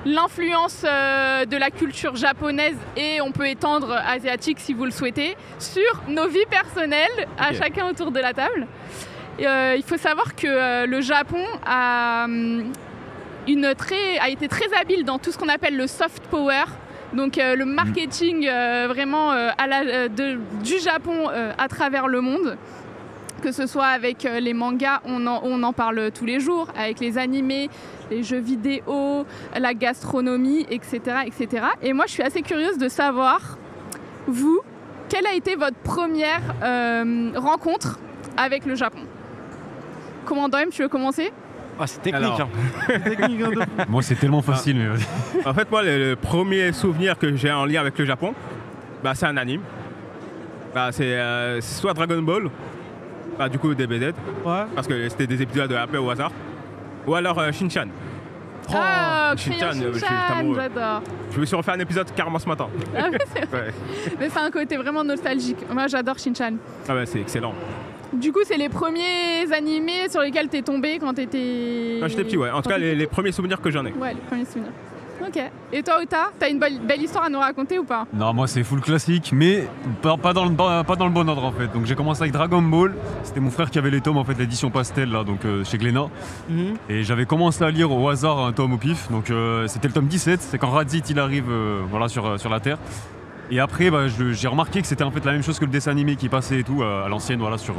l'influence de la culture japonaise et on peut étendre asiatique si vous le souhaitez, sur nos vies personnelles, à chacun autour de la table. Il faut savoir que le Japon a été très habile dans tout ce qu'on appelle le soft power, donc le marketing vraiment du Japon à travers le monde. Que ce soit avec les mangas, on en parle tous les jours, avec les animés, les jeux vidéo, la gastronomie, etc., etc. Et moi, je suis assez curieuse de savoir, vous, quelle a été votre première rencontre avec le Japon? Commandant M, tu veux commencer? Ah, c'est technique. Moi, c'est tellement facile. Mais... En fait, moi, le premier souvenir que j'ai en lien avec le Japon, c'est un anime. C'est soit Dragon Ball, du coup DBZ, parce que c'était des épisodes un peu au hasard, ou alors Shin-chan. Shin-chan, j'adore. Je me suis refait un épisode carrément ce matin. Mais c'est un côté vraiment nostalgique. Moi, j'adore Shin-chan. C'est excellent. Du coup, c'est les premiers animés sur lesquels t'es tombé quand t'étais... Quand j'étais petit, ouais. En tout cas, les premiers souvenirs que j'en ai. Ouais, les premiers souvenirs. Ok. Et toi, Ota, t'as une belle histoire à nous raconter ou pas? Non, moi c'est full classique, mais pas dans le bon ordre en fait. Donc j'ai commencé avec Dragon Ball. C'était mon frère qui avait les tomes, en fait, l'édition pastel là, donc chez Glénat. Et j'avais commencé à lire au hasard un tome au pif. Donc c'était le tome 17, c'est quand Raditz il arrive sur la Terre. Et après, j'ai remarqué que c'était en fait la même chose que le dessin animé qui passait et tout à l'ancienne, sur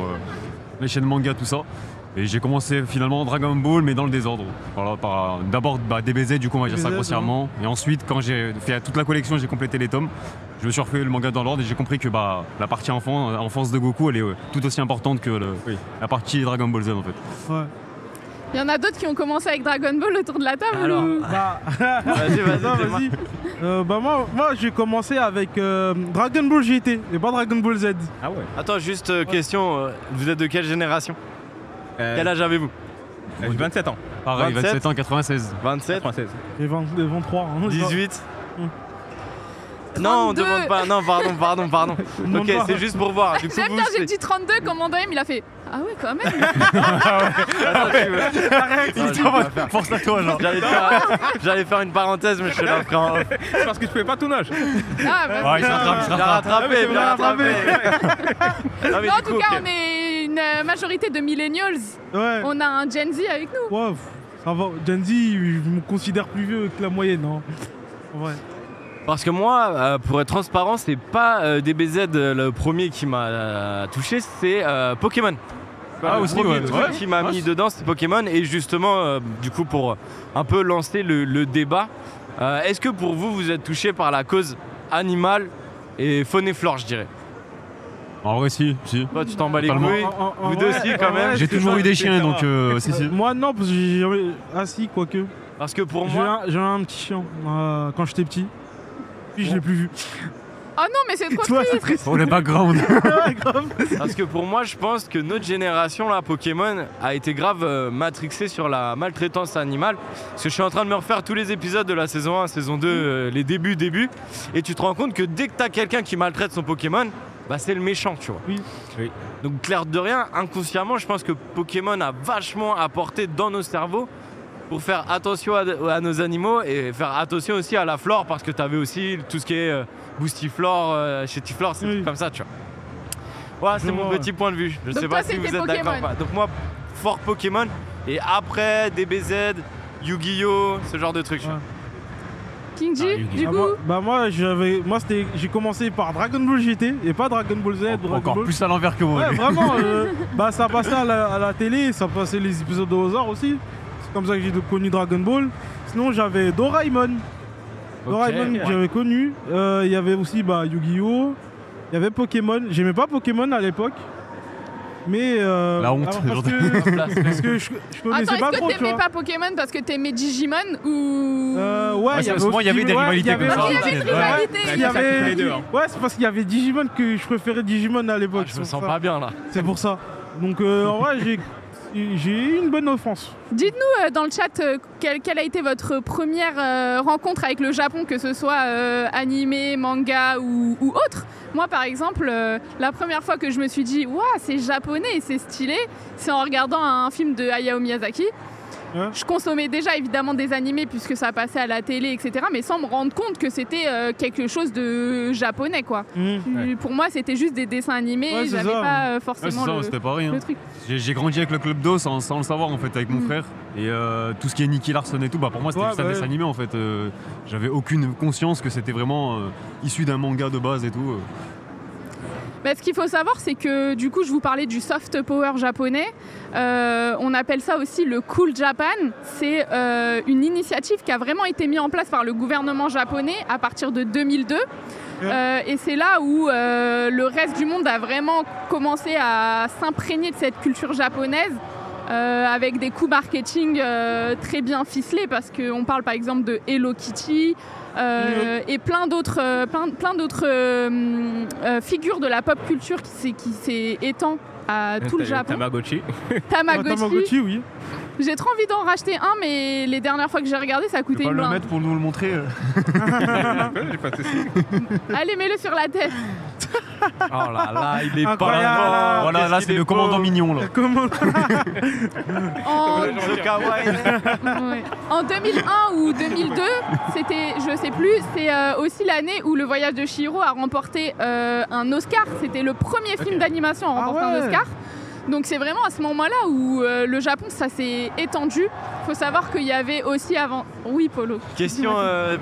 les chaînes manga, tout ça. Et j'ai commencé finalement Dragon Ball, mais dans le désordre. Voilà, d'abord DBZ, du coup on va dire ça grossièrement. Et ensuite, quand j'ai fait toute la collection, j'ai complété les tomes. Je me suis refait le manga dans l'ordre et j'ai compris que la partie enfance de Goku, elle est tout aussi importante que la partie Dragon Ball Z en fait. Ouais. Il y en a d'autres qui ont commencé avec Dragon Ball autour de la table. Alors, vas-y. Moi j'ai commencé avec Dragon Ball GT et pas Dragon Ball Z. Ah ouais. Attends, juste question, vous êtes de quelle génération? Quel âge avez-vous? J'ai 27 ans. Pareil, 27 ans, 96. 27 96. Et 23. 18 Non, on demande pas. Non, pardon. Ok, c'est juste pour voir. Du coup, j'aime bien, j'ai dit 32, commandant M, il a fait ah ouais, quand même. Arrête, force à toi, genre. J'allais faire une parenthèse, mais je suis là. C'est parce que je pouvais pas tout nage. Il se rattrape. Bien rattrapé. En tout cas, on est une majorité de millennials. Ouais. On a un Gen Z avec nous. Ouais, ça va. Gen Z, je me considère plus vieux que la moyenne. Ouais. Parce que moi, pour être transparent, c'est pas DBZ le premier qui m'a touché, c'est Pokémon. Aussi, le truc qui m'a mis dedans, c'est Pokémon. Et justement, du coup, pour un peu lancer le débat, est-ce que pour vous, vous êtes touché par la cause animale et faune et flore, je dirais? En vrai, si. Toi, tu t'en bats les couilles. Vous deux aussi, quand même. J'ai toujours eu des chiens, donc si. Moi, non, parce que j'ai jamais... Ah si, quoique. Parce que pour moi... J'ai un petit chien quand j'étais petit. Puis je l'ai plus vu. Oh non, mais c'est trop triste. Oh, le background. Parce que pour moi, je pense que notre génération, là, Pokémon, a été grave matrixée sur la maltraitance animale. Parce que je suis en train de me refaire tous les épisodes de la saison 1, saison 2, les débuts. Et tu te rends compte que dès que t'as quelqu'un qui maltraite son Pokémon, c'est le méchant, tu vois. Oui. Donc, clair de rien, inconsciemment, je pense que Pokémon a vachement apporté dans nos cerveaux pour faire attention à nos animaux et faire attention aussi à la flore, parce que tu avais aussi tout ce qui est Boostiflore, Chétiflore, c'est tout comme ça, tu vois. Voilà, c'est mon petit point de vue. Je sais pas si vous êtes d'accord ou pas. Donc moi, fort Pokémon, et après DBZ, Yu-Gi-Oh, ce genre de trucs. Kingji, du coup moi j'ai commencé par Dragon Ball GT et pas Dragon Ball Z. Encore plus à l'envers que moi. Ouais, vraiment, ça passait à la télé, ça passait les épisodes au hasard aussi. C'est comme ça que j'ai connu Dragon Ball. Sinon j'avais Doraemon. Doraemon que j'avais connu. Il y avait aussi Yu-Gi-Oh! Il y avait Pokémon. J'aimais pas Pokémon à l'époque. Mais la honte. Parce que je connaissais pas trop. Est-ce que t'aimais pas Pokémon parce que t'aimais Digimon ou ouais, il y avait des rivalités comme ça. Il y avait une rivalité. Ouais, c'est parce qu'il y avait Digimon que je préférais Digimon à l'époque. Je me sens pas bien là. C'est pour ça. Donc en vrai, j'ai eu une bonne offense. Dites-nous dans le chat quelle a été votre première rencontre avec le Japon, que ce soit animé, manga ou autre. Moi par exemple, la première fois que je me suis dit « Waouh, c'est japonais et c'est stylé », c'est en regardant un film de Hayao Miyazaki. Je consommais déjà évidemment des animés puisque ça passait à la télé, etc. Mais sans me rendre compte que c'était quelque chose de japonais, quoi. Pour moi, c'était juste des dessins animés. Ouais, c'est j'avais ça. pas forcément c'était pareil. le truc. J'ai grandi avec le Club d'eau sans le savoir en fait, avec mon frère. Et tout ce qui est Nicky Larson et tout, pour moi c'était juste un dessin animé en fait. J'avais aucune conscience que c'était vraiment issu d'un manga de base et tout. Ce qu'il faut savoir, c'est que du coup, je vous parlais du soft power japonais. On appelle ça aussi le Cool Japan. C'est une initiative qui a vraiment été mise en place par le gouvernement japonais à partir de 2002. Et c'est là où le reste du monde a vraiment commencé à s'imprégner de cette culture japonaise. Avec des coups marketing très bien ficelés, parce qu'on parle par exemple de Hello Kitty et plein d'autres figures de la pop culture qui s'est étend à tout le Japon. Tamagotchi. Tamagotchi, oui. J'ai trop envie d'en racheter un, mais les dernières fois que j'ai regardé, ça coûtait une le blinde. mettre pour nous le montrer. J'ai pas de soucis. Allez, mets-le sur la tête. Oh là là, il est Incroyable. pas Voilà, là c'est le commandant mignon là. Comment En, The kawaii. ouais. En 2001 ou 2002, c'était, je sais plus, c'est aussi l'année où Le Voyage de Chihiro a remporté un Oscar. C'était le premier film d'animation à remporter un Oscar. Donc c'est vraiment à ce moment-là où le Japon, ça s'est étendu. Il faut savoir qu'il y avait aussi avant... Oui, Polo. Question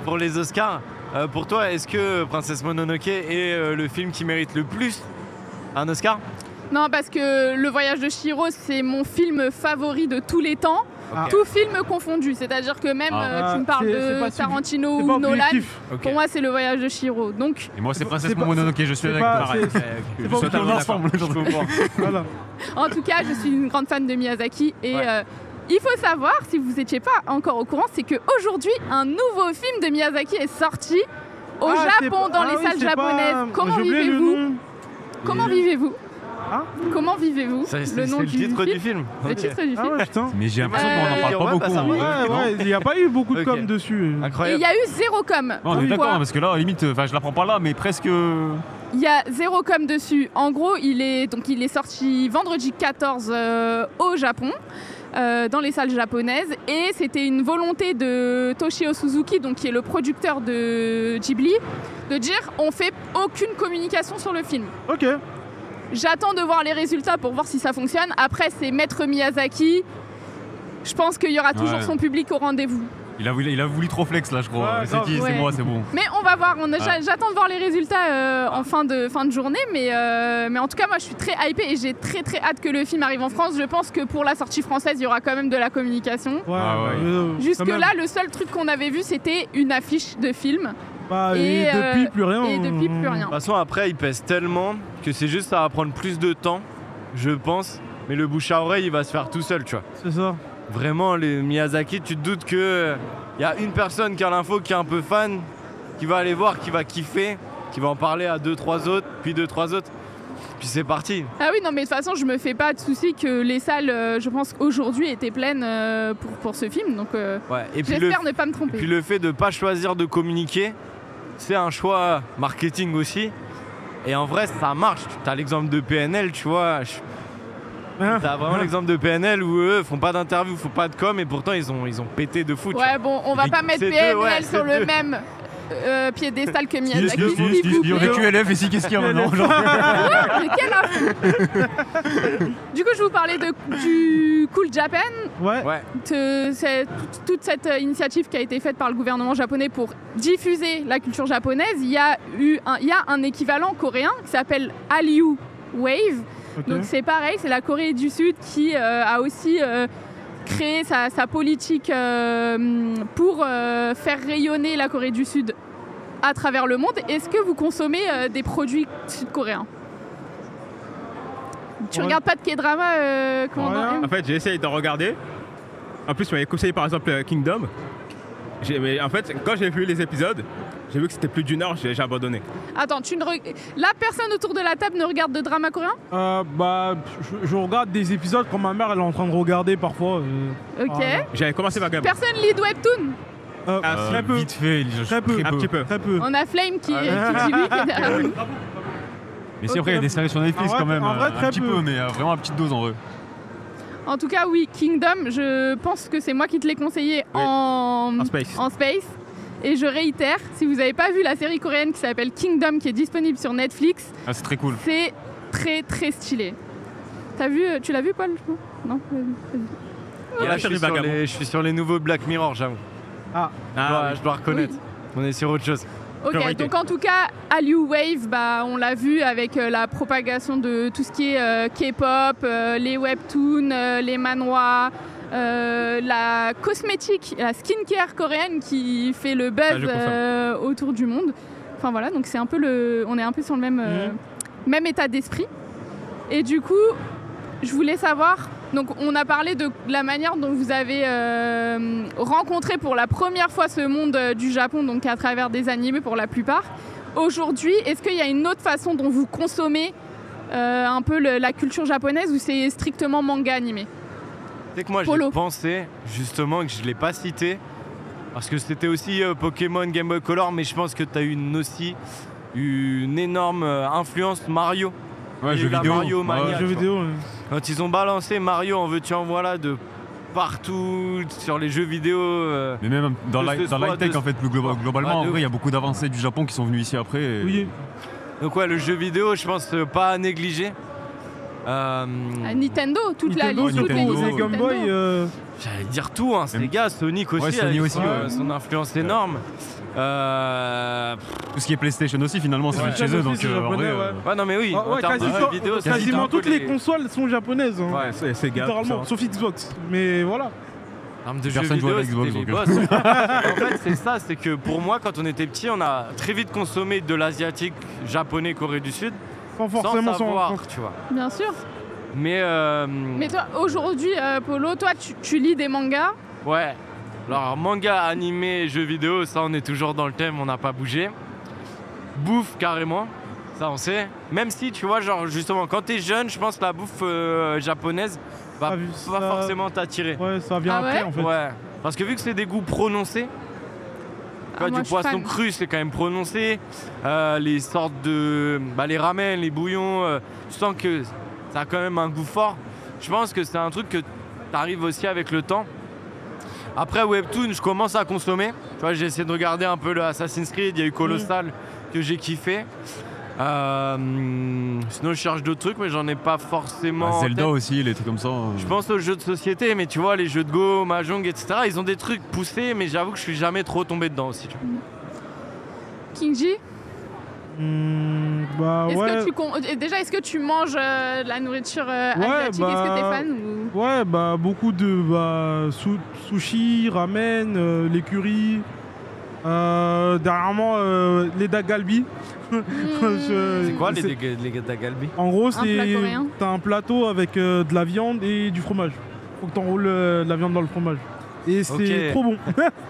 pour les Oscars. Pour toi, est-ce que Princesse Mononoke est le film qui mérite le plus un Oscar? Non, parce que Le Voyage de Chihiro, c'est mon film favori de tous les temps. Ok. Tout film confondu. C'est-à-dire que même tu me parles c'est pas de Tarantino c'est pas ou Nolan, objectif. Ok. pour moi c'est Le Voyage de Chihiro. Donc, Et moi c'est Princesse c'est pas- Mononoke, je suis c'est avec pas- toi. c'est- Je pas suis obligé. ensemble. Voilà. en tout cas, je suis une grande fan de Miyazaki et Ouais. il faut savoir, si vous n'étiez pas encore au courant, c'est qu'aujourd'hui, un nouveau film de Miyazaki est sorti au Japon, dans les salles japonaises. Comment J'ai oublié le vivez-vous nom. Comment vivez-vous Hein Comment vivez-vous C'est le nom le titre du film. Le Ok. titre du Ah film. ouais, putain. Mais j'ai l'impression qu'on n'en parle pas ouais, beaucoup. bah, ça en va. vrai. Ouais, il n'y a pas eu beaucoup de Ok. com dessus. Et il Incroyable. y a eu zéro com. Non, on est Pourquoi d'accord, parce que là, à la limite, je la prends pas là, mais presque. Il y a zéro com dessus. En gros, il est sorti vendredi 14 au Japon, dans les salles japonaises. Et c'était une volonté de Toshio Suzuki, donc, qui est le producteur de Ghibli, de dire on fait aucune communication sur le film. Ok. J'attends de voir les résultats pour voir si ça fonctionne. Après, c'est Maître Miyazaki. Je pense qu'il y aura toujours Ouais. son public au rendez-vous. Il a voulu trop flex là, je crois. Ouais, Il s'est grave. dit, Ouais. c'est moi, c'est bon. Mais on va voir, Ah. j'attends de voir les résultats en fin de journée, mais en tout cas moi je suis très hypée et j'ai très très hâte que le film arrive en France. Je pense que pour la sortie française il y aura quand même de la communication. Ouais, Ah ouais. Jusque quand même. là le seul truc qu'on avait vu c'était une affiche de film Bah, et, et depuis, plus rien. et depuis plus rien. De toute façon, après, il pèse tellement que c'est juste ça va prendre plus de temps, je pense. Mais le bouche à oreille, il va se faire tout seul, tu vois. C'est ça. Vraiment, les Miyazaki, tu te doutes que y a une personne qui a l'info, qui est un peu fan, qui va aller voir, qui va kiffer, qui va en parler à 2-3 autres, puis 2-3 autres. Puis c'est parti. Ah oui non mais de toute façon je me fais pas de soucis que les salles je pense qu'aujourd'hui étaient pleines pour ce film donc Ouais. Et puis j'espère ne pas me tromper. puis le fait de ne pas choisir de communiquer, c'est un choix marketing aussi. Et en vrai, ça marche. Tu as l'exemple de PNL, tu vois. T'as vraiment l'exemple de PNL où eux font pas d'interview, font pas de com, et pourtant ils ont pété de fou. tu vois. Ouais bon on va pas mettre C'est deux, PNL ouais, sur c'est le deux. même piédestal que Il Miyazaki. s'il vous y plaît. aurait QLF ici, qu'est-ce qu'il y a maintenant genre Mais quelle info. Du coup, je vous parlais du Cool Japan. Ouais. Ouais. C'est toute cette initiative qui a été faite par le gouvernement japonais pour diffuser la culture japonaise. Il y a un équivalent coréen qui s'appelle Hallyu Wave. Ok. Donc c'est pareil, c'est la Corée du Sud qui a aussi créé sa politique pour faire rayonner la Corée du Sud à travers le monde. Est-ce que vous consommez des produits sud-coréens? Tu Ouais. regardes pas de K-drama, commandant Rien. M? En fait, j'ai essayé de regarder. En plus, tu m'avais conseillé par exemple Kingdom. Mais en fait, quand j'ai vu les épisodes, j'ai vu que c'était plus d'une heure, j'ai abandonné. Attends, la personne autour de la table ne regarde de drama coréen? Bah, je regarde des épisodes quand ma mère elle est en train de regarder parfois. Ok. Ah, J'avais commencé ma gamme. Personne lit de webtoon? Très peu. Vite fait, Très peu. Un petit peu. Très peu. On a Flame qui Ah, dit oui, qui est derrière nous. Mais c'est vrai, il y a des séries sur Netflix En vrai, quand même. en vrai, Un très petit peu. peu, mais vraiment à petite dose en vrai. En tout cas, oui, Kingdom, je pense que c'est moi qui te l'ai conseillé en space. Et je réitère, si vous n'avez pas vu la série coréenne qui s'appelle Kingdom, qui est disponible sur Netflix, c'est très cool. C'est très très stylé. Tu l'as vu, Paul? Non. Je suis sur les nouveaux Black Mirror, j'avoue. Je dois reconnaître. On est sur autre chose. Ok, donc en tout cas, Hallyu Wave, on l'a vu avec la propagation de tout ce qui est K-pop, les webtoons, les manhwas, la cosmétique, la skincare coréenne qui fait le buzz autour du monde. Enfin voilà, donc c'est un peu on est un peu sur le même état d'esprit. Et du coup, je voulais savoir, donc on a parlé de la manière dont vous avez rencontré pour la première fois ce monde du Japon, donc à travers des animés pour la plupart. Aujourd'hui, est-ce qu'il y a une autre façon dont vous consommez un peu la culture japonaise, ou c'est strictement manga animé? C'est que moi j'ai pensé justement que je ne l'ai pas cité, parce que c'était aussi Pokémon, Game Boy Color, mais je pense que tu as eu aussi une énorme influence Mario. Ouais, jeux vidéo. Mario Mania, jeux vidéo. Quand ils ont balancé Mario en veux-tu en voilà de partout sur les jeux vidéo. Mais même dans l'high-tech en fait, plus globalement, en vrai, il y a beaucoup d'avancées du Japon qui sont venues ici après. Et... Oui. Donc ouais, le jeu vidéo, je pense pas à négliger. Nintendo, toute la liste, toutes les licences Game Boy. J'allais dire tout, hein, Sega, Sonic aussi, Sony aussi, son influence énorme. Tout ce qui est PlayStation aussi, finalement, c'est chez eux. Donc, en vrai, ouais, non, mais oui, en termes de jeux vidéo, quasiment toutes les consoles sont japonaises. Hein. Ouais, c'est Sega. Littéralement, sauf Xbox. Mais voilà. En termes de jeux vidéo, c'était les boss. En fait, c'est ça, c'est que pour moi, quand on était petit, on a très vite consommé de l'asiatique, japonais, Corée du Sud, sans savoir, tu vois. Bien sûr. Mais toi, aujourd'hui, Polo, toi, tu lis des mangas? Ouais. Alors, manga, animé, jeux vidéo, ça, on est toujours dans le thème, on n'a pas bougé. Bouffe, carrément, ça, on sait. Même si, tu vois, genre, justement, quand t'es jeune, je pense que la bouffe japonaise va pas forcément t'attirer. Ouais, ça vient après, en fait. Ouais, parce que vu que c'est des goûts prononcés, du poisson cru, c'est quand même prononcé. Les sortes de... les ramen, les bouillons, tu sens que ça a quand même un goût fort. Je pense que c'est un truc que t'arrives aussi avec le temps. Après Webtoon, je commence à consommer. Tu vois, j'ai essayé de regarder un peu le Assassin's Creed, il y a eu Colossal que j'ai kiffé. Sinon, je cherche d'autres trucs, mais j'en ai pas forcément. Zelda aussi, les trucs comme ça. Je pense aux jeux de société, mais tu vois, les jeux de Go, Mahjong, etc., ils ont des trucs poussés, mais j'avoue que je suis jamais trop tombé dedans aussi. Kingji? Est-ce que tu manges de la nourriture asiatique? Est-ce que t'es fan ou... Ouais, beaucoup de sushi, ramen, les currys. Dernièrement, les dagalbi. C'est quoi les dagalbi? En gros, t'as un plateau avec de la viande et du fromage. Faut que t'enroules de la viande dans le fromage. Et c'est trop bon.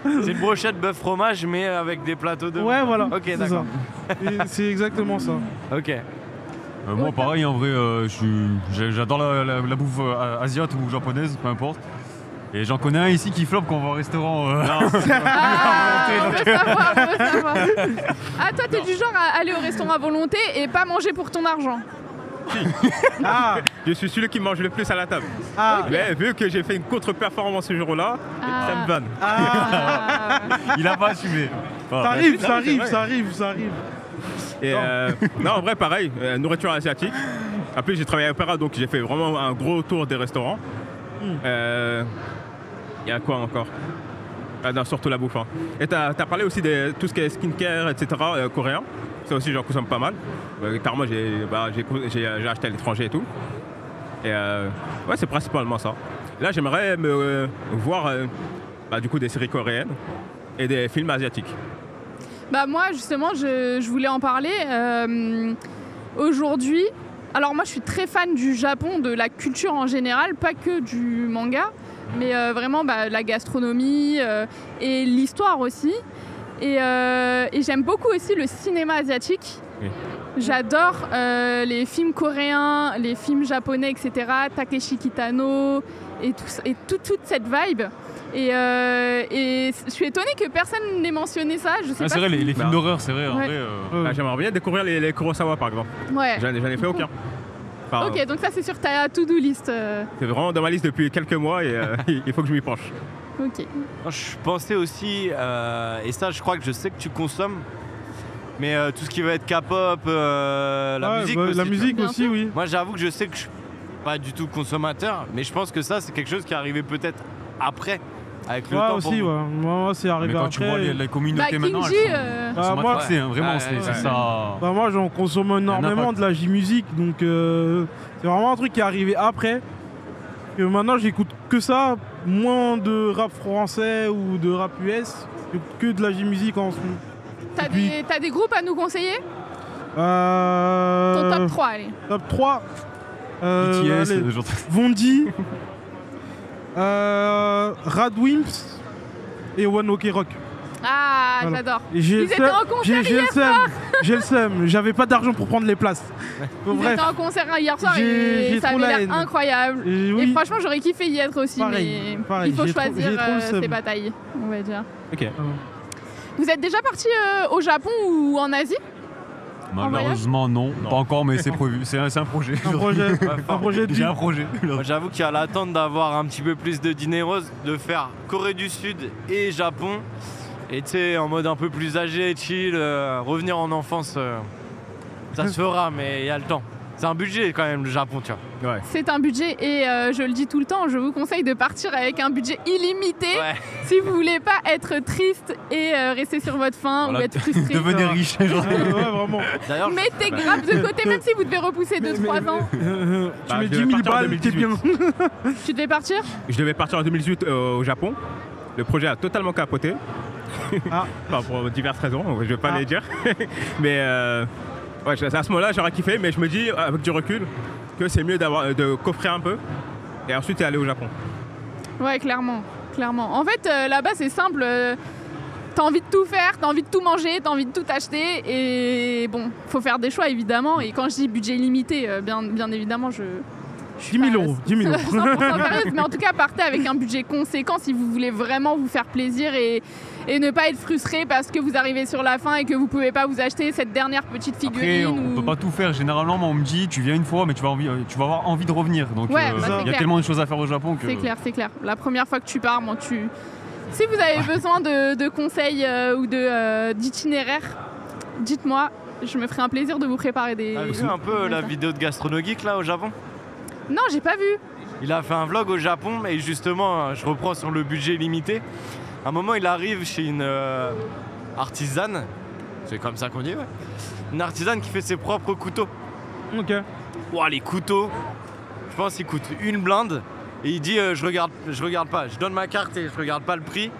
C'est une brochette bœuf fromage, mais avec des plateaux de... Ouais, voilà. Ok, d'accord. C'est exactement ça. Ok. Moi, pareil, en vrai, j'adore la bouffe asiatique ou japonaise, peu importe. Et j'en connais un ici qui floppe quand on va au restaurant. On veut savoir. Ah, toi, t'es du genre à aller au restaurant à volonté et pas manger pour ton argent? Je suis celui qui mange le plus à la table. Mais vu que j'ai fait une contre-performance ce jour-là, ça me vanne. Il a pas assumé. Ça arrive. Et non, en vrai, pareil, nourriture asiatique. Après, j'ai travaillé à Opéra, donc j'ai fait vraiment un gros tour des restaurants. Il y a quoi encore? Non, surtout la bouffe. Hein. Et t'as parlé aussi de tout ce qui est skincare, etc. Coréen. Ça aussi, j'en consomme pas mal. Carrément, j'ai acheté à l'étranger et tout. Et ouais, c'est principalement ça. Là, j'aimerais me voir du coup des séries coréennes et des films asiatiques. Moi, justement, je voulais en parler. Aujourd'hui, alors moi, je suis très fan du Japon, de la culture en général, pas que du manga, mais vraiment la gastronomie et l'histoire aussi. Et j'aime beaucoup aussi le cinéma asiatique. Oui. J'adore les films coréens, les films japonais, etc. Takeshi Kitano et toute cette vibe. Et je suis étonnée que personne n'ait mentionné ça. Je sais pas. C'est vrai, les films d'horreur, c'est vrai. En vrai, j'aimerais bien découvrir les Kurosawa, par exemple. Ouais. J'en ai fait aucun. Enfin, Ok, donc ça c'est sur ta to-do list. c'est vraiment dans ma liste depuis quelques mois et il faut que je m'y penche. Ok. Je pensais aussi, et ça je crois que je sais que tu consommes, mais tout ce qui va être K-pop, la musique aussi. La tu musique Bien aussi, sûr. oui. vois. Moi j'avoue que je sais que je suis pas du tout consommateur, mais je pense que ça c'est quelque chose qui est arrivé peut-être après, avec le Ouais, temps. aussi, pour vous. ouais. Moi, c'est Mais arrivé quand après. tu vois les communautés Bah, maintenant, King elles G, sont, Ah, sont moi- matrixées, hein, vraiment, Ouais, c'est ouais. ça. Bah, moi, j'en consomme énormément pas. de la J-musique, donc c'est vraiment un truc qui est arrivé après. Que maintenant, j'écoute que ça, moins de rap français ou de rap US, que de la J-musique en ce moment. T'as des groupes à nous conseiller? Ton Euh, top 3, allez. Top 3. BTS, allez, genre- Vondi, Radwimps et One Ok Rock. Ah, Voilà. j'adore. Et j'ai Ils le étaient seum- en concert j'ai le seum, j'ai le seum, j'avais pas d'argent pour prendre les places. Bon, Ils bref, étaient en concert hier soir J'ai et ça trop avait la l'air haine. incroyable. Et Et oui. franchement, j'aurais kiffé y être aussi, Pareil, mais pareil, il faut j'ai trop- choisir j'ai trop le seum. ses batailles, on va dire. Ok. Vous êtes déjà parti au Japon ou en Asie? Malheureusement, non. Pas encore, mais c'est prévu. C'est un projet. Un projet, un projet de J'ai vie. un projet. Moi, j'avoue qu'il y a l'attente d'avoir un petit peu plus de dineros, de faire Corée du Sud et Japon. Et tu sais, en mode un peu plus âgé, chill, revenir en enfance, ça se fera, mais il y a le temps. C'est un budget quand même, le Japon, tu vois. Ouais. C'est un budget et je le dis tout le temps, je vous conseille de partir avec un budget illimité Ouais. si vous voulez pas être triste et rester sur votre faim Voilà. ou être frustré. Devenir riche. Genre. Ouais, vraiment. D'ailleurs, Mettez grave de côté, même si vous devez repousser 2-3 ans. Tu Bah, mets je 10 devais 000 partir en balles, t'es 2018. bien. Tu devais partir? Je devais partir en 2018 au Japon. Le projet a totalement capoté. Ah. Enfin, pour diverses raisons, je vais pas Ah. les dire. Mais ouais, à ce moment-là, j'aurais kiffé, mais je me dis, avec du recul, que c'est mieux de coffrer un peu et ensuite aller au Japon. Ouais, clairement. Clairement. En fait, là-bas, c'est simple. T'as envie de tout faire, t'as envie de tout manger, t'as envie de tout acheter. Et bon, faut faire des choix, évidemment. Et quand je dis budget limité, bien évidemment, je 10 000 euros, 10 000 euros. 100% sérieuse, mais en tout cas, partez avec un budget conséquent si vous voulez vraiment vous faire plaisir et ne pas être frustré parce que vous arrivez sur la fin et que vous pouvez pas vous acheter cette dernière petite figurine. Après, on peut pas tout faire. Généralement, on me dit, tu viens une fois, mais tu vas avoir envie de revenir. Donc, Ouais, bah, c'est il y a clair. tellement de choses à faire au Japon que. C'est clair, c'est clair. La première fois que tu pars, si vous avez besoin de conseils ou d'itinéraires, dites-moi. Je me ferai un plaisir de vous préparer des. t'as vu un peu la vidéo de Gastronogeek là au Japon? Non, j'ai pas vu. Il a fait un vlog au Japon et justement, je reprends sur le budget limité. À un moment, il arrive chez une artisane, c'est comme ça qu'on dit, ouais. Une artisane qui fait ses propres couteaux. Ok. Ouah, les couteaux, je pense qu'ils coûtent une blinde. Et il dit, je regarde pas, je donne ma carte et je regarde pas le prix.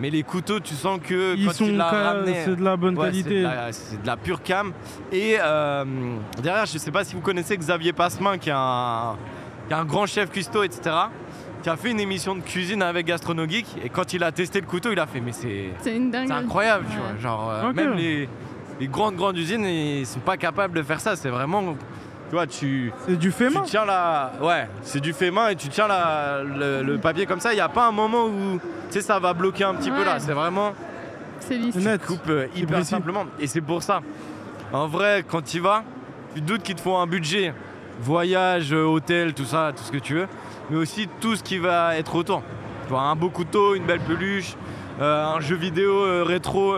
Mais les couteaux, tu sens que Ils quand il l'a ramené, c'est de la bonne ouais, qualité. c'est de la pure cam. Et derrière, je sais pas si vous connaissez Xavier Passemin, qui est un grand chef cuistot, etc., qui a fait une émission de cuisine avec Gastronogeek. Et quand il a testé le couteau, il a fait, mais C'est une dinguerie. c'est incroyable, tu Ouais. vois. Genre, Ok. même les grandes usines, ils sont pas capables de faire ça. C'est vraiment, tu vois, C'est du fait tu main. tiens ouais, c'est du fait main et tu tiens le papier comme ça. Il n'y a pas un moment où, tu sais, ça va bloquer un petit peu Ouais. là. C'est vraiment, C'est lisse. Net. coupe hyper précis. simplement. Et c'est pour ça. En vrai, quand tu y vas, tu te doutes qu'il te faut un budget. Voyage, hôtel, tout ça, tout ce que tu veux. Mais aussi tout ce qui va être autour. Tu vois, un beau couteau, une belle peluche, un jeu vidéo rétro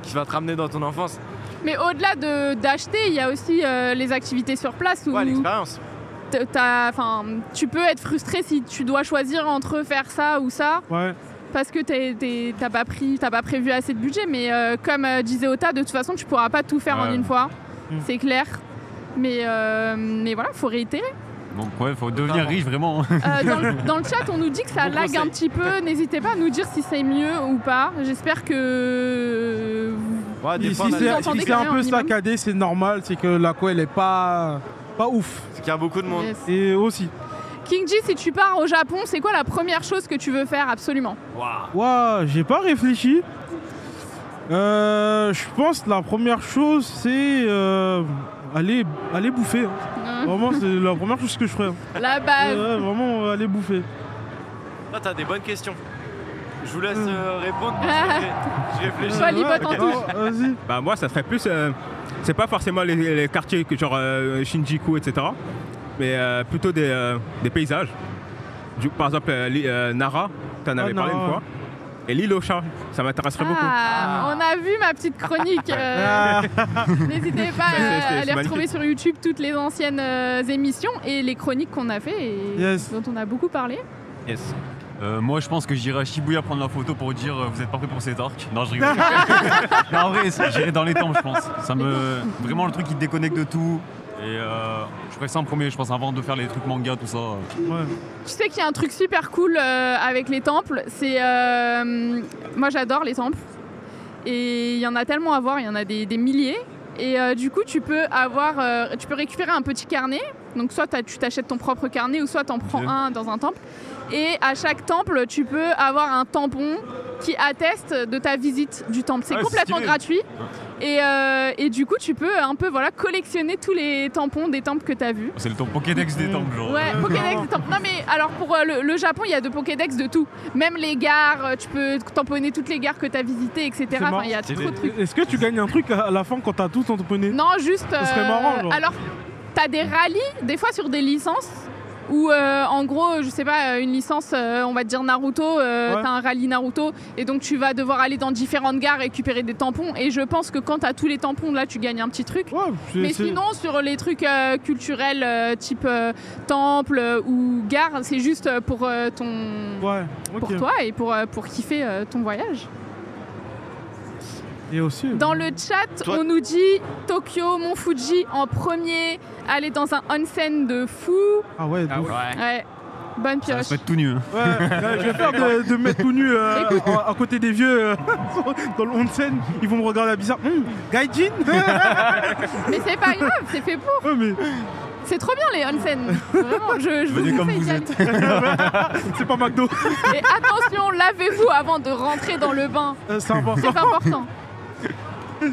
qui va te ramener dans ton enfance. Mais au-delà d'acheter, il y a aussi les activités sur place où Ouais, l'expérience. tu peux être frustré si tu dois choisir entre faire ça ou ça Ouais. parce que t'as pas prévu assez de budget. Mais comme disait Ota, de toute façon, tu pourras pas tout faire en Ouais. une fois. Mm. C'est clair. Mais voilà, faut réitérer. Donc, ouais, faut devenir riche vraiment. Dans le chat, on nous dit que ça Bon lag conseil. un petit peu. N'hésitez pas à nous dire si c'est mieux ou pas. J'espère que Ouais, des Si fois, on a c'est des entendez si activités. c'est quand un même peu un minimum. saccadé, c'est normal, c'est que la co elle est pas ouf. C'est qu'il y a beaucoup de monde. Yes. Et aussi. King G, si tu pars au Japon, c'est quoi la première chose que tu veux faire absolument? Waouh. Ouah, j'ai pas réfléchi. Je pense que la première chose c'est aller bouffer. Hein. Vraiment, c'est la première chose que je ferais. Hein. La base. Ouais, vraiment aller bouffer. Toi, t'as des bonnes questions. Je vous laisse répondre. Je réfléchis. Toi, Libote en Ouais, touche. Vas-y. Bah moi, ça serait plus... c'est pas forcément les quartiers que genre Shinjuku, etc. mais plutôt des paysages. Par exemple, Nara, tu en avais parlé une fois. Et l'île aux chats, ça m'intéresserait beaucoup. On a vu ma petite chronique. N'hésitez pas à aller retrouver sur YouTube toutes les anciennes émissions et les chroniques qu'on a fait et dont on a beaucoup parlé. Yes. Moi je pense que j'irai à Shibuya prendre la photo pour dire vous êtes pas prêts pour cet arc. Non je rigole. Mais en vrai j'irai dans les temples je pense. Vraiment le truc qui te déconnecte de tout. Et je ferais ça en premier je pense avant de faire les trucs manga tout ça. Ouais. Tu sais qu'il y a un truc super cool avec les temples, c'est moi j'adore les temples et il y en a tellement à voir, il y en a des milliers et du coup tu peux récupérer un petit carnet, donc soit tu t'achètes ton propre carnet ou soit t'en prends un dans un temple et à chaque temple tu peux avoir un tampon qui atteste de ta visite du temple, c'est complètement gratuit. Et du coup, tu peux un peu collectionner tous les tampons des temples que tu as vus. C'est le Pokédex des temples, genre. Ouais, Pokédex des temples. Non, mais alors pour le Japon, il y a de Pokédex de tout. Même les gares, tu peux tamponner toutes les gares que tu as visitées, etc. Enfin, il y a trop de trucs. Est-ce que tu gagnes un truc à la fin quand tu as tout tamponné? Non, juste. Ça serait marrant, genre. Alors, tu as des rallyes, des fois sur des licences. Ou en gros, je sais pas, une licence, on va te dire Naruto, t'as un rallye Naruto, et donc tu vas devoir aller dans différentes gares récupérer des tampons. Et je pense que quand t'as tous les tampons, là, tu gagnes un petit truc. Mais sinon, sur les trucs culturels, type temple ou gare, c'est juste pour pour toi et pour kiffer ton voyage. Et aussi, dans le chat, on nous dit Tokyo, Mont Fuji en premier, aller dans un onsen de fou. Ah ouais, ouais. Bonne pioche. Ça va être tout nu. Hein. Ouais, je vais faire de mettre tout nu à côté des vieux dans le onsen. Ils vont me regarder bizarre. Gaijin. Mais c'est pas grave, c'est fait pour. Ouais, mais... C'est trop bien les onsen. Vraiment, je venez vous comme vous êtes. C'est pas McDo. Et attention, lavez-vous avant de rentrer dans le bain. C'est important. C'est important.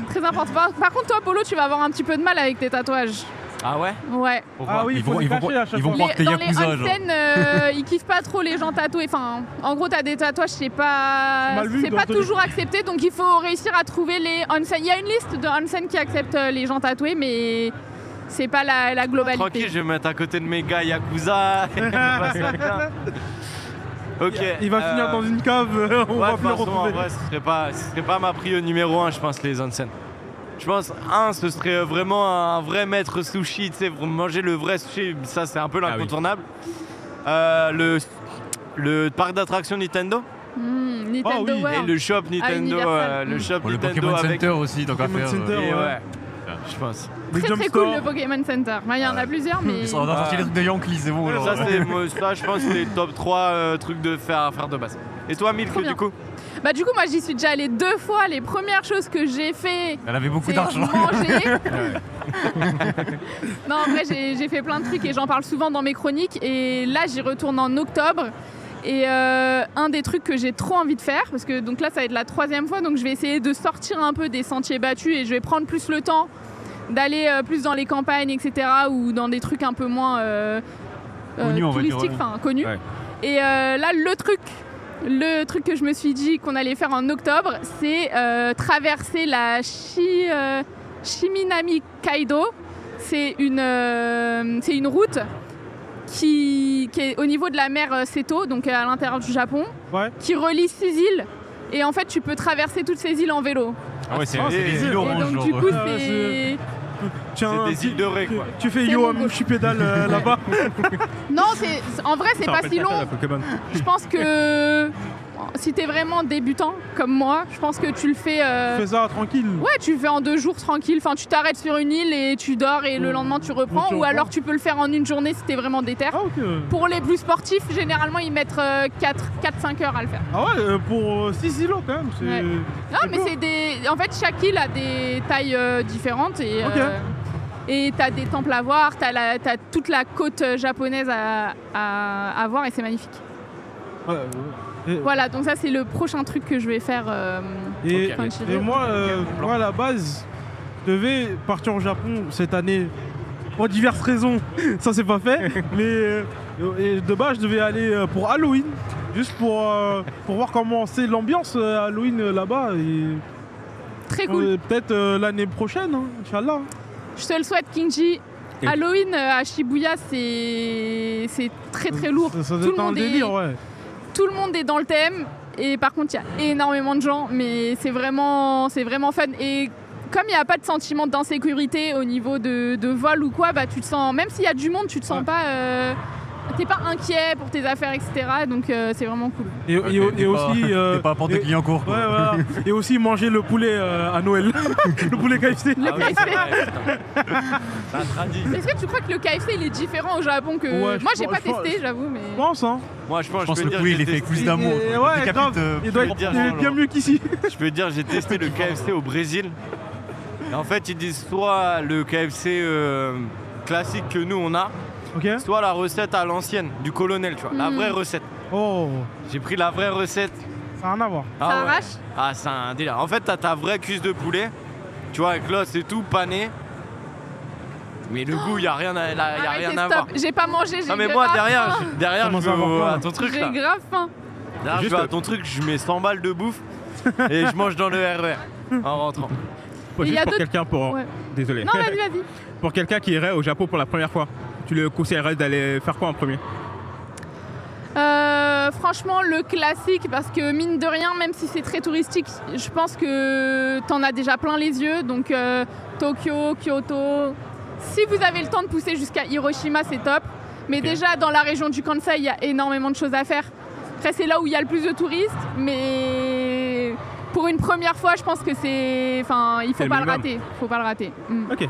Très important. Par contre, toi, Polo, tu vas avoir un petit peu de mal avec tes tatouages. Ah ouais? Ouais. Ah oui, ils vont croire que t'es dans Yakuza. Les onsen, ils kiffent pas trop les gens tatoués. Enfin, en gros, t'as des tatouages, c'est pas toujours accepté. Donc, il faut réussir à trouver les onsen. Il y a une liste de onsen qui acceptent les gens tatoués, mais c'est pas la globalité. Tranquille, je vais me mettre à côté de mes gars Yakuza. Ok. Il va finir dans une cave, on va plus le retrouver. En vrai, ce serait pas ma prio numéro 1, je pense, les onsen. Je pense, ce serait vraiment un vrai maître sushi, tu sais, manger le vrai sushi, ça c'est un peu l'incontournable. Le parc d'attractions Nintendo. Nintendo World. Et le shop Nintendo, le Pokémon avec... Center aussi, tant qu'à faire. Je pense. Très cool le Pokémon Center. Il y en a plusieurs, mais. On va sortir les trucs de Yankees, c'est bon. Ça, je pense, c'est les top 3 trucs de faire de base. Et toi, Milk, du coup? Bah du coup, moi j'y suis déjà allée 2 fois. Les premières choses que j'ai fait, elle avait beaucoup d'argent. Manger. Non, en vrai, j'ai fait plein de trucs et j'en parle souvent dans mes chroniques. Et là, j'y retourne en octobre. Et un des trucs que j'ai trop envie de faire, parce que donc là, ça va être la 3e fois, donc je vais essayer de sortir un peu des sentiers battus et je vais prendre plus le temps d'aller plus dans les campagnes, etc., ou dans des trucs un peu moins touristiques, enfin connus. Ouais. Et là, le truc que je me suis dit qu'on allait faire en octobre, c'est traverser la Shiminami Kaido. C'est une route qui est au niveau de la mer Seto, donc à l'intérieur du Japon, qui relie 6 îles. Et en fait, tu peux traverser toutes ces îles en vélo. Ah ouais, c'est des îles oranges. Et donc, du coup, c'est des îles dorées, quoi. Tu fais je suis pédale là-bas. Non, en vrai, c'est pas si long. Je pense que si t'es vraiment débutant comme moi, je pense que tu le fais. Tu fais ça tranquille. Ouais, tu le fais en 2 jours tranquille. Enfin, tu t'arrêtes sur une île et tu dors et le lendemain tu reprends. Ou alors tu peux le faire en une journée si t'es vraiment déter. Ah, okay. Pour les plus sportifs, généralement ils mettent 4-5 heures à le faire. Ah ouais, pour 6 îlots quand même. Ouais. Non, mais c'est des. En fait, chaque île a des tailles différentes et. Et t'as des temples à voir, t'as toute la côte japonaise à voir et c'est magnifique. Voilà, donc ça c'est le prochain truc que je vais faire. Et moi, à la base, je devais partir au Japon cette année pour diverses raisons. Ça c'est pas fait, mais de base je devais aller pour Halloween, juste pour voir comment c'est l'ambiance Halloween là-bas. Et très cool. Peut-être l'année prochaine, Inch'Allah. Je te le souhaite, Kinji. Halloween à Shibuya, c'est très très lourd. Ça doit être un délire, ouais. Tout le monde est dans le thème. Et par contre, il y a énormément de gens, mais c'est vraiment fun. Et comme il n'y a pas de sentiment d'insécurité au niveau de vol ou quoi, bah, tu te sens, même s'il y a du monde, tu te sens pas... T'es pas inquiet pour tes affaires, etc. Donc c'est vraiment cool. Et aussi... T'es pas à porter client court. Ouais, voilà. Et aussi manger le poulet à Noël. Le poulet KFC. Le KFC. Ouais, Est-ce que tu crois que le KFC il est différent au Japon que... Ouais, Moi j'ai pas testé, j'avoue, mais... Je pense, hein. moi, je pense Je pense peux que dire le poulet, j'ai il est fait avec testé- plus d'amour. Et quoi. ouais, Décapite, grave. Il doit être dire, bien mieux qu'ici. Je peux te dire, j'ai testé le KFC au Brésil. Et en fait, ils disent soit le KFC classique que nous on a, Ok. soit la recette à l'ancienne du colonel, tu vois, la vraie recette. Oh, J'ai pris la vraie recette. ça n'a rien à voir. Ça ouais. arrache. Ah, c'est un délire. En fait, t'as ta vraie cuisse de poulet, tu vois, avec l'os et tout, pané. Mais le goût, y a rien à, y a Arrêtez, rien à stop. voir. J'ai pas mangé, j'ai Non mais grave moi faim. derrière je Commence à vais avoir faim. à ton truc J'ai là. grave faim. Derrière, je Juste- vais à ton truc, je mets 100 balles de bouffe et je mange dans le RER en rentrant. Et y Juste a pour d'autres- quelqu'un pour... Ouais. Désolé. Non, vas-y. Pour quelqu'un qui irait au Japon pour la première fois, tu le conseillerais d'aller faire quoi en premier? Franchement, le classique, parce que mine de rien, même si c'est très touristique, je pense que t'en as déjà plein les yeux. Donc Tokyo, Kyoto. Si vous avez le temps de pousser jusqu'à Hiroshima, c'est top. Mais déjà, dans la région du Kansai, il y a énormément de choses à faire. Après, c'est là où il y a le plus de touristes. Mais pour une première fois, je pense que c'est... Enfin, il C'est faut le pas le minimum. rater. Faut pas le rater. Mm. Ok,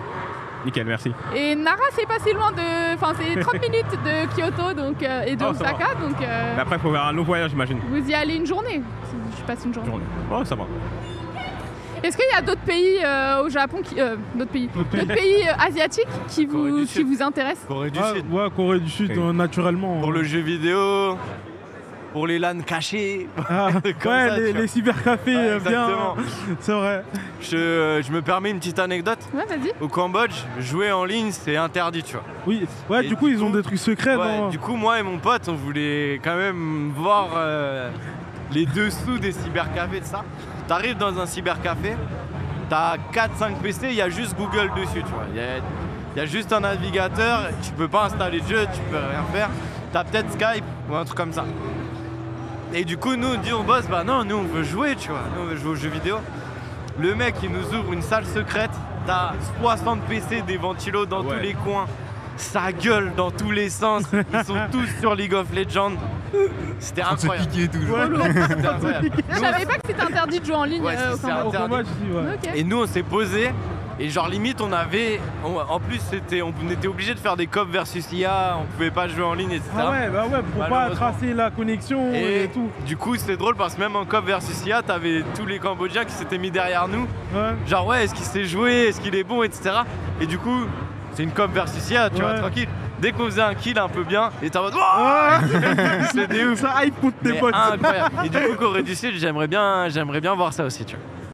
nickel, merci. Et Nara, c'est pas si loin de... Enfin, c'est 30 minutes de Kyoto donc, et de Oh, ça va. Osaka. Donc Mais après, il faut faire un long voyage, j'imagine. vous y allez une journée. Je passe une journée. Oh, ça va. Est-ce qu'il y a d'autres pays au Japon, d'autres pays asiatiques qui Corée vous, du qui Sud. vous intéressent? Corée du Ouais, Sud. ouais, Corée du Sud, Ok. naturellement. Pour le jeu vidéo, pour les LAN cachés. Ah, Comme ouais, ça, tu vois. les cybercafés, Ouais, bien. exactement. C'est vrai. Je me permets une petite anecdote. Ouais, vas-y. Au Cambodge, jouer en ligne c'est interdit, tu vois. Oui, ouais, Et du coup, du ils ont coup- des trucs secrets. Ouais, non du coup, moi et mon pote, on voulait quand même voir les dessous des cybercafés de ça. T'arrives dans un cybercafé, t'as 4-5 PC, il y a juste Google dessus, tu vois. Il y a juste un navigateur, tu peux pas installer de jeu, tu peux rien faire. T'as peut-être Skype ou un truc comme ça. Et du coup, nous, on dit au boss, bah non, nous on veut jouer, tu vois. Nous on veut jouer aux jeux vidéo. Le mec, il nous ouvre une salle secrète, t'as 60 PC, des ventilos dans Ouais. tous les coins. Ça gueule dans tous les sens. Ils sont tous sur League of Legends. C'était On se incroyable. piquer et tout. Ouais, C'était incroyable. Je savais pas que c'était interdit de jouer en ligne Ouais, au c'est Cambodge. Au interdit. Cambodge, si, ouais. Ok. Et nous, on s'est posé. Et genre limite en plus on était obligé de faire des COP versus IA, on pouvait pas jouer en ligne, etc. Ah ouais, bah ouais, pour pas Malheureusement. tracer la connexion et, Et tout. du coup c'était drôle parce que même en COP versus IA, t'avais tous les Cambodgiens qui s'étaient mis derrière nous. Ouais. Genre ouais, est-ce qu'il sait jouer, est-ce qu'il est bon, etc. Et du coup, c'est une COP versus IA, tu vois, Ouais. tranquille. Dès qu'on faisait un kill un peu bien, et t'es en mode Ah, c'est des ouf. ça hype contre tes Mais potes. incroyable. Et du coup, Corée du Sud, j'aimerais bien voir ça aussi, tu vois.